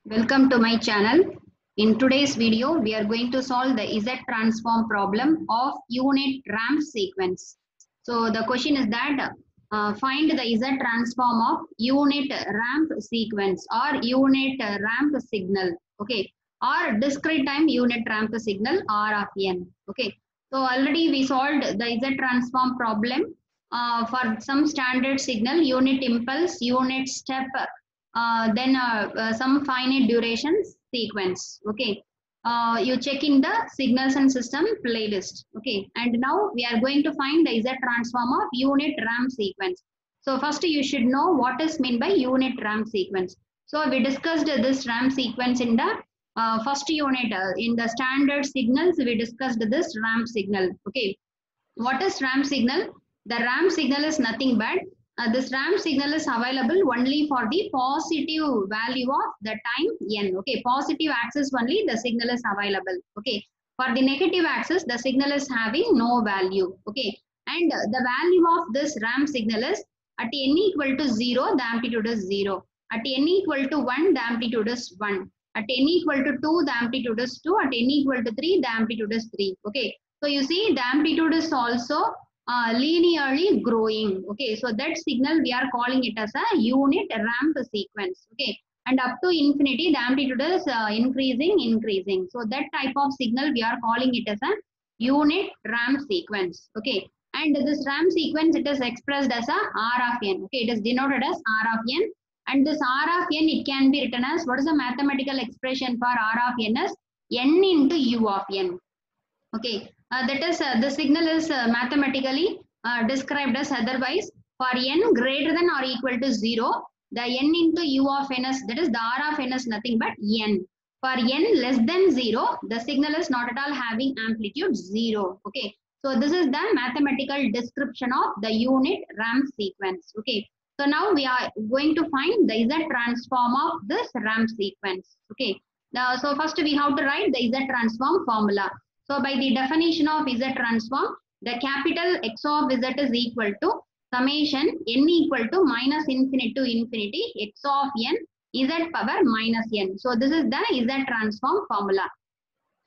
Welcome to my channel. In today's video, we are going to solve the Z transform problem of unit ramp sequence. So the question is that find the Z transform of unit ramp sequence or unit ramp signal, okay, or discrete time unit ramp signal R of n, okay. So already we solved the Z transform problem for some standard signal, unit impulse, unit step, then some finite duration sequence, okay. You check in the signals and system playlist, okay. And now we are going to find the Z transform of unit ramp sequence. So first you should know what is meant by unit ramp sequence. So we discussed this ramp sequence in the first unit. In the standard signals we discussed this ramp signal, okay. What is ramp signal? The ramp signal is nothing but this ramp signal is available only for the positive value of the time n, okay. Positive axis only the signal is available, okay. For the negative axis the signal is having no value, okay. And the value of this ramp signal is at n equal to 0 the amplitude is 0, at n equal to 1 the amplitude is 1, at n equal to 2 the amplitude is 2, at n equal to 3 the amplitude is 3, okay. So you see the amplitude is also linearly growing, okay. So that signal we are calling it as a unit ramp sequence, okay. And up to infinity the amplitude is increasing. So that type of signal we are calling it as a unit ramp sequence, okay. And this ramp sequence it is expressed as a R of n, okay. It is denoted as R of n, and this R of n it can be written as, what is the mathematical expression for R of n is n into U of n, okay. That is the signal is mathematically described as otherwise. For n greater than or equal to 0, the n into U of n is, that is the R of n is nothing but n. For n less than 0, the signal is not at all having amplitude 0, okay. So this is the mathematical description of the unit ramp sequence, okay. So now we are going to find the Z transform of this ramp sequence, okay. So first we have to write the Z transform formula. So by the definition of Z transform, the capital X of Z is equal to summation n equal to minus infinity to infinity X of n Z power minus n. So this is the Z transform formula.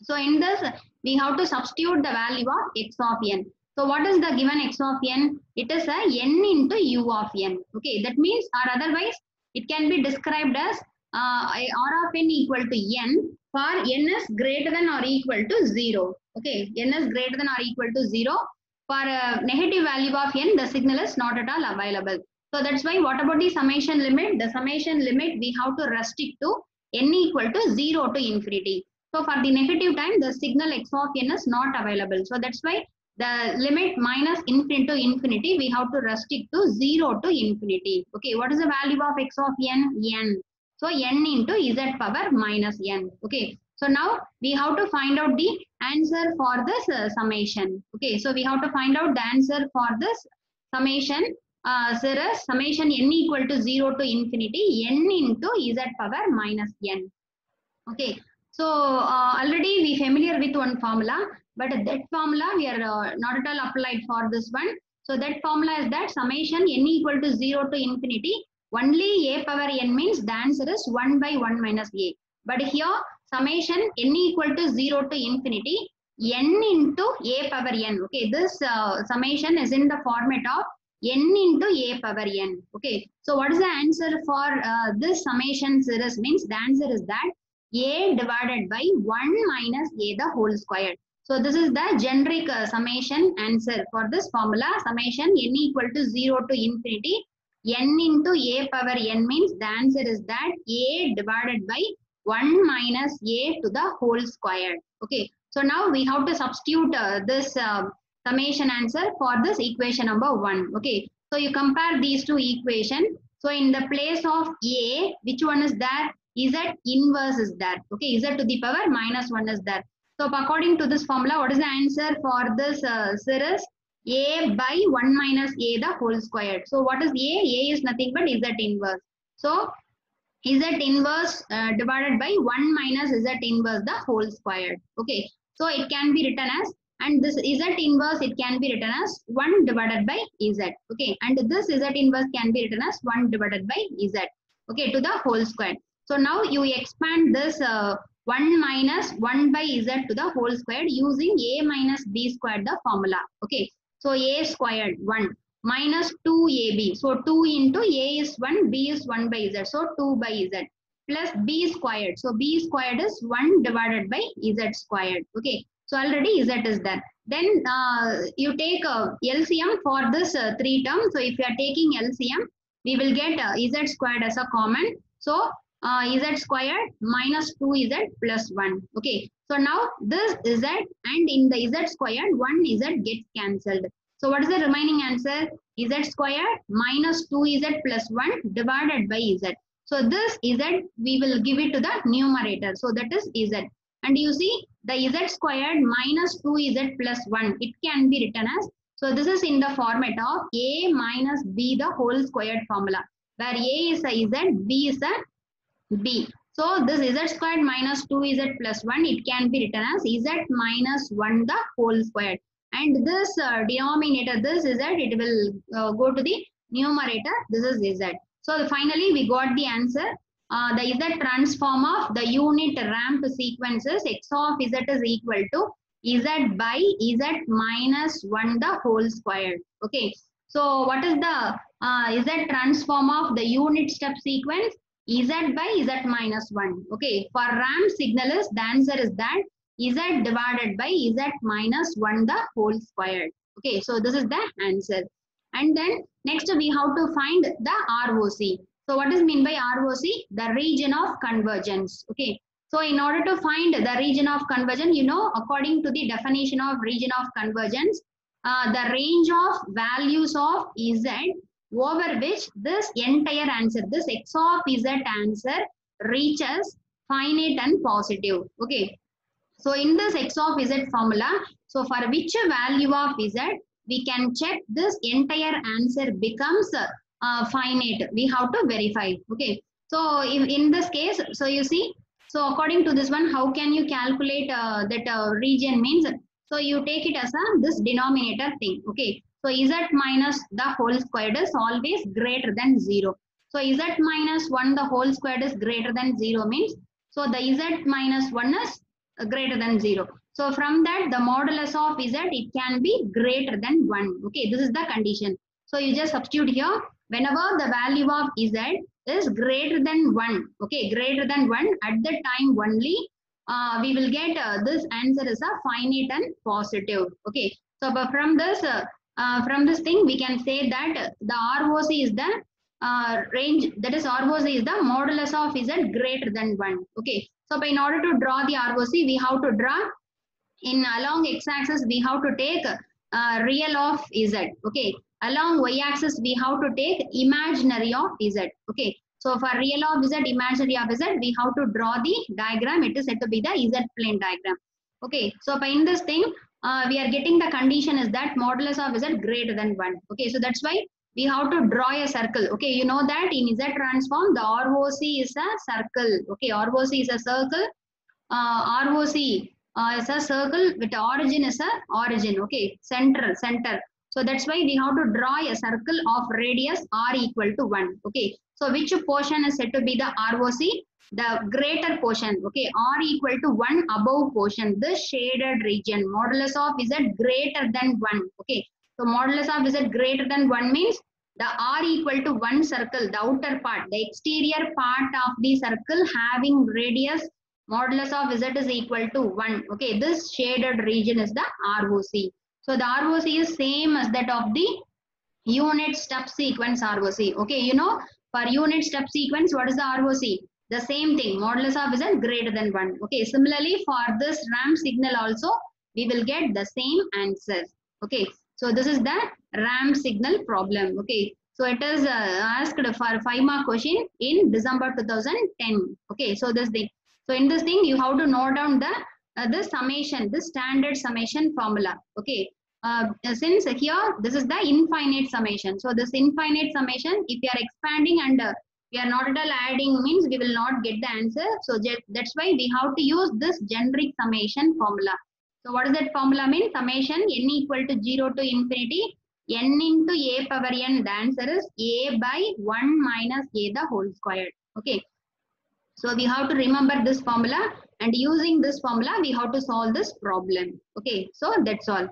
So in this, we have to substitute the value of X of n. So what is the given X of n? It is a n into U of n. Okay, that means, or otherwise, it can be described as R of n equal to n for n is greater than or equal to 0. Okay, n is greater than or equal to 0. For a negative value of n, the signal is not at all available. So that's why, what about the summation limit? The summation limit we have to restrict to n equal to 0 to infinity. So for the negative time, the signal X of n is not available. So that's why the limit minus infinity to infinity, we have to restrict to 0 to infinity. Okay, what is the value of X of n? N. So n into Z power minus n. Okay, so now we have to find out the answer for this summation. Okay, so we have to find out the answer for this summation. Series summation n equal to 0 to infinity n into Z power minus n. Okay, so already we familiar with one formula, but that formula we are not at all applied for this one. So that formula is that summation n equal to 0 to infinity, only a power n means the answer is 1 by 1 minus a. But here summation n equal to 0 to infinity n into a power n. Okay, this summation is in the format of n into a power n. Okay, so what is the answer for this summation series? Means the answer is that a divided by 1 minus a the whole square. So this is the generic summation answer for this formula. Summation n equal to 0 to infinity n into a power n means the answer is that a divided by 1 minus a to the whole square. Okay, so now we have to substitute this summation answer for this equation number 1. Okay, so you compare these two equations. So in the place of a, which one is there? Z inverse is there. Okay, Z to the power minus 1 is there. So according to this formula, what is the answer for this series? A by 1 minus a the whole squared. So what is a? A is nothing but Z inverse. So Z inverse divided by 1 minus Z inverse the whole squared. Okay, so it can be written as, and this Z inverse it can be written as 1 divided by Z. Okay, and this Z inverse can be written as 1 divided by Z. Okay, to the whole square. So now you expand this 1 minus 1 by z to the whole squared using a minus b squared, the formula. Okay. So a squared 1 minus 2ab. So 2 into a is 1, b is 1 by z. So 2 by z plus b squared. So b squared is 1 divided by z squared. Okay. So already z is there. Then you take LCM for this 3 terms. So if you are taking LCM, we will get z squared as a common. So z squared minus 2z plus 1. Okay. So now this z and in the z squared 1 z gets cancelled. So what is the remaining answer? Z squared minus 2z plus 1 divided by z. So this z we will give it to the numerator. So that is z. And you see the z squared minus 2z plus 1. It can be written as, so this is in the format of a minus b the whole squared formula, where a is a z, b is a b. So this z squared minus 2z plus 1, it can be written as z minus 1 the whole squared. And this denominator, this z, it will go to the numerator. This is z. So finally we got the answer. The z transform of the unit ramp sequences x of z is equal to z by z minus 1 the whole squared. Okay. So what is the z transform of the unit step sequence? Z by z minus 1. Okay. For ramp signal is, the answer is that z divided by z minus 1 the whole squared. Okay. So this is the answer. And then next we have to find the ROC. So what is mean by ROC? The region of convergence. Okay. So in order to find the region of convergence, you know, according to the definition of region of convergence, the range of values of z over which this entire answer, this x of z answer reaches finite and positive. Okay. So in this x of z formula, so for which value of z, we can check this entire answer becomes finite. We have to verify. Okay. So in this case, so you see, so according to this one, how can you calculate that region means? So you take it as this denominator thing. Okay. So z minus the whole squared is always greater than 0. So z minus 1 the whole squared is greater than 0 means, so the z minus 1 is greater than 0. So from that, the modulus of z, it can be greater than 1. Okay, this is the condition. So you just substitute here. Whenever the value of z is greater than 1, okay, greater than 1, at that time only, we will get this answer is a finite and positive. Okay, so but from this thing, we can say that the ROC is the range, that is ROC is the modulus of z greater than 1. Okay, so in order to draw the ROC, we have to draw in along x-axis, we have to take real of z. Okay, along y-axis, we have to take imaginary of z. Okay, so for real of z, imaginary of z, we have to draw the diagram. It is said to be the z plane diagram. Okay, so in this thing, we are getting the condition is that modulus of z greater than 1. Okay, so that's why we have to draw a circle. Okay, you know that in z transform, the ROC is a circle. Okay, ROC is a circle. ROC is a circle with origin is a origin. Okay, center. So that's why we have to draw a circle of radius r equal to 1. Okay, so which portion is said to be the ROC? The greater portion. Okay, r equal to 1 above portion, this shaded region, modulus of z greater than 1. Okay, so modulus of z greater than 1 means the r equal to 1 circle, the outer part, the exterior part of the circle having radius, modulus of z is equal to 1. Okay, this shaded region is the ROC. So the ROC is same as that of the unit step sequence ROC. Okay, you know, for unit step sequence, what is the ROC? The same thing, modulus of z greater than 1. Okay, similarly for this ramp signal also, we will get the same answer. Okay, so this is the ramp signal problem. Okay, so it is asked for 5-mark question in December 2010. Okay, so this thing. So in this thing, you have to note down the summation, the standard summation formula. Okay, since here this is the infinite summation. So this infinite summation, if you are expanding and we are not at all adding means we will not get the answer. So that's why we have to use this generic summation formula. So what does that formula mean? Summation n equal to 0 to infinity n into a power n. The answer is a by 1 minus a the whole squared. Okay. So we have to remember this formula, and using this formula we have to solve this problem. Okay, so that's all.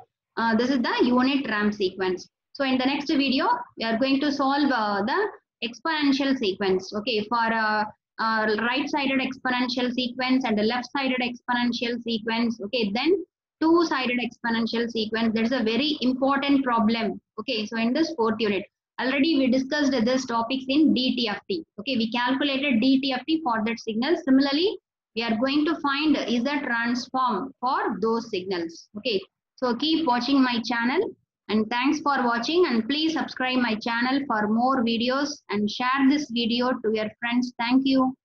This is the unit ramp sequence. So in the next video we are going to solve the exponential sequence. Okay, for right sided exponential sequence and the left sided exponential sequence. Okay, then two sided exponential sequence. That is a very important problem. Okay, so in this fourth unit already we discussed this topics in DTFT. Okay, we calculated DTFT for that signal. Similarly, we are going to find Z transform for those signals. Okay, so keep watching my channel, and thanks for watching, and please subscribe my channel for more videos and share this video to your friends. Thank you.